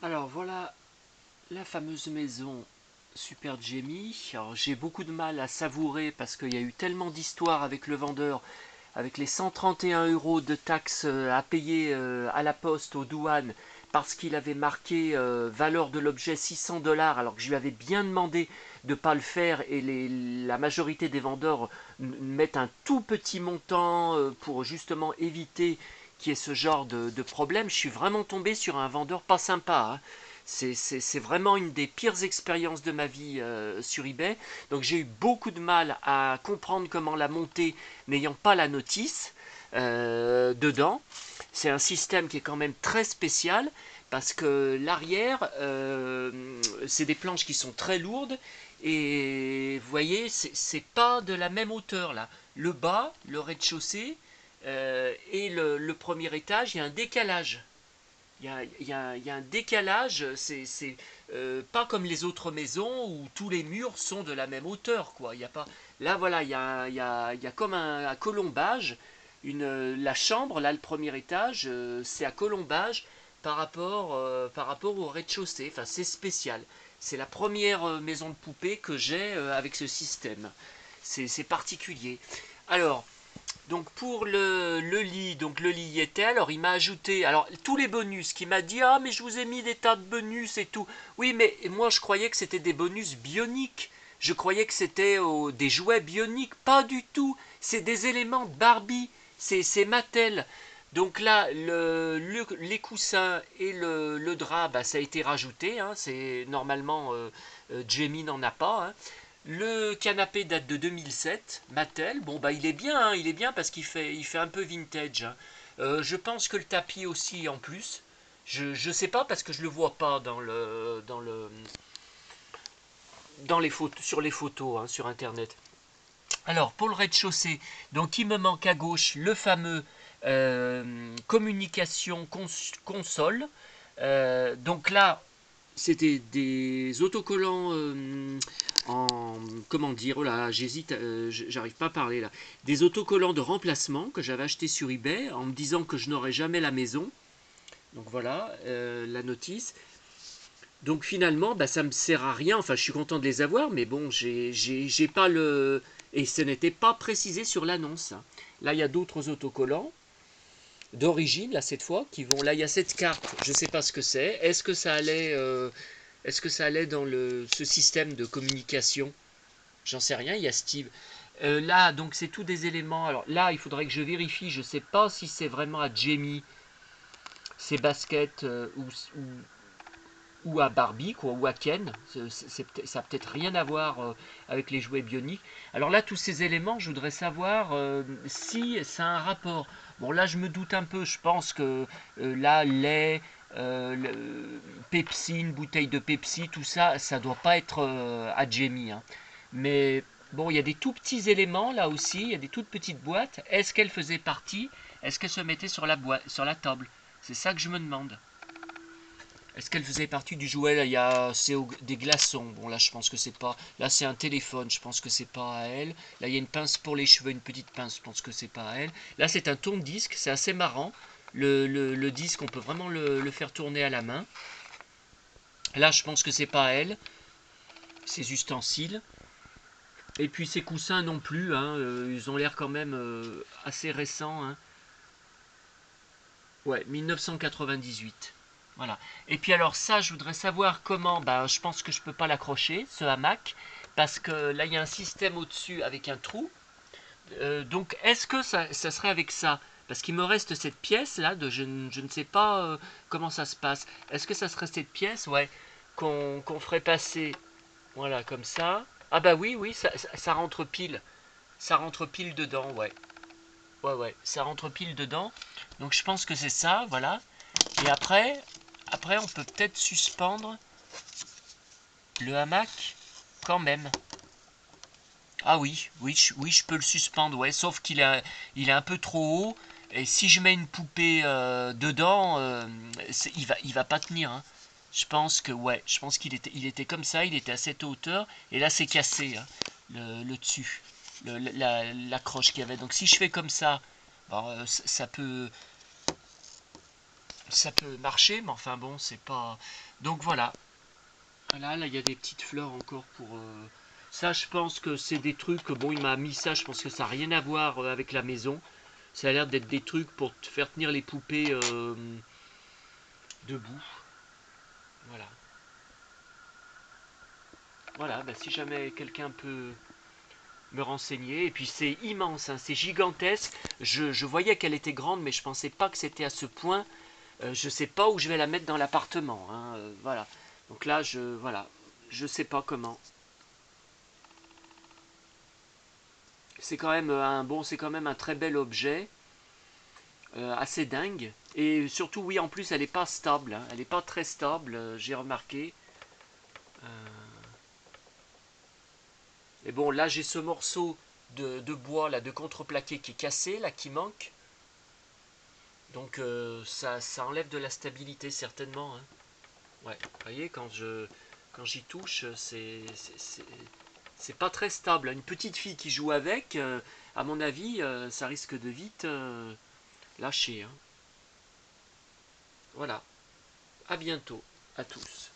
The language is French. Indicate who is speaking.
Speaker 1: Alors voilà la fameuse maison Super Jamie. Alors j'ai beaucoup de mal à savourer parce qu'il y a eu tellement d'histoires avec le vendeur, avec les 131 € de taxes à payer à la poste, aux douanes, parce qu'il avait marqué valeur de l'objet 600 dollars, alors que je lui avais bien demandé de ne pas le faire, et la majorité des vendeurs mettent un tout petit montant pour justement éviter qu'il y ait ce genre de problème. Je suis vraiment tombé sur un vendeur pas sympa, hein. C'est vraiment une des pires expériences de ma vie sur eBay. Donc j'ai eu beaucoup de mal à comprendre comment la monter n'ayant pas la notice dedans. C'est un système qui est quand même très spécial parce que l'arrière, c'est des planches qui sont très lourdes et vous voyez, c'est pas de la même hauteur là. Le bas, le rez-de-chaussée et le premier étage, il y a un décalage. Il y a un décalage, c'est pas comme les autres maisons où tous les murs sont de la même hauteur, quoi. Il y a pas, là, voilà, il y a comme un colombage. La chambre, là, le premier étage, c'est à colombage par rapport au rez-de-chaussée. Enfin, c'est spécial. C'est la première maison de poupée que j'ai avec ce système. C'est particulier. Alors, donc pour le lit, donc le lit y était, alors il m'a ajouté, alors tous les bonus, qui m'a dit, ah mais je vous ai mis des tas de bonus et tout. Oui mais moi je croyais que c'était des bonus bioniques, je croyais que c'était des jouets bioniques, pas du tout, c'est des éléments de Barbie, c'est Mattel. Donc là, les coussins et le drap, bah, ça a été rajouté, hein, c'est normalement Jamie n'en a pas, hein. Le canapé date de 2007, Mattel. Bon bah il est bien, hein, il est bien parce il fait un peu vintage, hein. Je pense que le tapis aussi en plus. Je sais pas parce que je le vois pas dans les photos, sur les photos, hein, sur internet. Alors pour le rez-de-chaussée, donc il me manque à gauche le fameux communication console. Donc là, c'était des autocollants en comment dire, oh là, j'hésite, j'arrive pas à parler là, des autocollants de remplacement que j'avais acheté sur eBay en me disant que je n'aurais jamais la maison. Donc voilà la notice. Donc finalement, bah, ça me sert à rien. Enfin, je suis content de les avoir, mais bon, j'ai pas le et ce n'était pas précisé sur l'annonce, hein. Là, il y a d'autres autocollants d'origine là cette fois qui vont. Là, il y a cette carte. Je sais pas ce que c'est. Est-ce que ça allait dans ce système de communication? J'en sais rien, il y a Steve. Là, donc c'est tous des éléments. Alors là, il faudrait que je vérifie. Je ne sais pas si c'est vraiment à Jamie, ces baskets, ou à Barbie, quoi, ou à Ken. Ça n'a peut-être rien à voir avec les jouets bioniques. Alors là, tous ces éléments, je voudrais savoir si ça a un rapport. Bon, là, je me doute un peu. Je pense que là, lait, Pepsi, une bouteille de Pepsi, tout ça, ça doit pas être à Jamie, hein. Mais bon, il y a des tout petits éléments là aussi, il y a des toutes petites boîtes. Est-ce qu'elles faisaient partie? Est-ce qu'elles se mettaient sur la boîte, sur la table? C'est ça que je me demande. Est-ce qu'elle faisait partie du jouet? Là, il y a des glaçons. Bon, là, je pense que c'est pas. Là, c'est un téléphone. Je pense que c'est pas à elle. Là, il y a une pince pour les cheveux, une petite pince. Je pense que c'est pas à elle. Là, c'est un tourne-disque. C'est assez marrant. Le disque, on peut vraiment le faire tourner à la main. Là, je pense que c'est pas à elle. Ces ustensiles. Et puis ces coussins non plus, hein, ils ont l'air quand même assez récents, hein. Ouais, 1998. Voilà. Et puis alors ça, je voudrais savoir comment. Bah, je pense que je peux pas l'accrocher, ce hamac, parce que là, il y a un système au-dessus avec un trou. Donc, est-ce que ça serait avec ça? Parce qu'il me reste cette pièce là, je ne sais pas comment ça se passe. Est-ce que ça serait cette pièce, ouais, qu'on ferait passer, voilà, comme ça. Ah bah oui, oui, ça rentre pile. Ça rentre pile dedans, ouais. Ouais, ouais, ça rentre pile dedans. Donc je pense que c'est ça, voilà. Et après on peut peut-être suspendre le hamac quand même. Ah oui, oui, oui, je peux le suspendre, ouais. Sauf il est un peu trop haut. Et si je mets une poupée dedans, il va pas tenir, hein. Je pense que, ouais, je pense il était comme ça, il était à cette hauteur. Et là, c'est cassé, hein, le dessus, l'accroche qu'il y avait. Donc si je fais comme ça, bon, ça peut. ça peut marcher, mais enfin bon, c'est pas... Donc voilà. Voilà, là, il y a des petites fleurs encore pour... Ça, je pense que c'est des trucs... Bon, il m'a mis ça, je pense que ça n'a rien à voir avec la maison. Ça a l'air d'être des trucs pour te faire tenir les poupées debout. Voilà. Voilà, bah, si jamais quelqu'un peut me renseigner. Et puis c'est immense, hein, c'est gigantesque. Je voyais qu'elle était grande, mais je pensais pas que c'était à ce point. Je sais pas où je vais la mettre dans l'appartement, hein, voilà. Donc là, voilà, je sais pas comment. C'est quand même c'est quand même un très bel objet, assez dingue. Et surtout, oui, en plus, elle est pas stable, hein, elle est pas très stable, j'ai remarqué. Et bon, là, j'ai ce morceau de bois là, de contreplaqué qui est cassé, là, qui manque. Donc ça enlève de la stabilité certainement, hein. Ouais, vous voyez, quand j'y touche, c'est pas très stable. Une petite fille qui joue avec, à mon avis, ça risque de vite lâcher, hein. Voilà, à bientôt, à tous.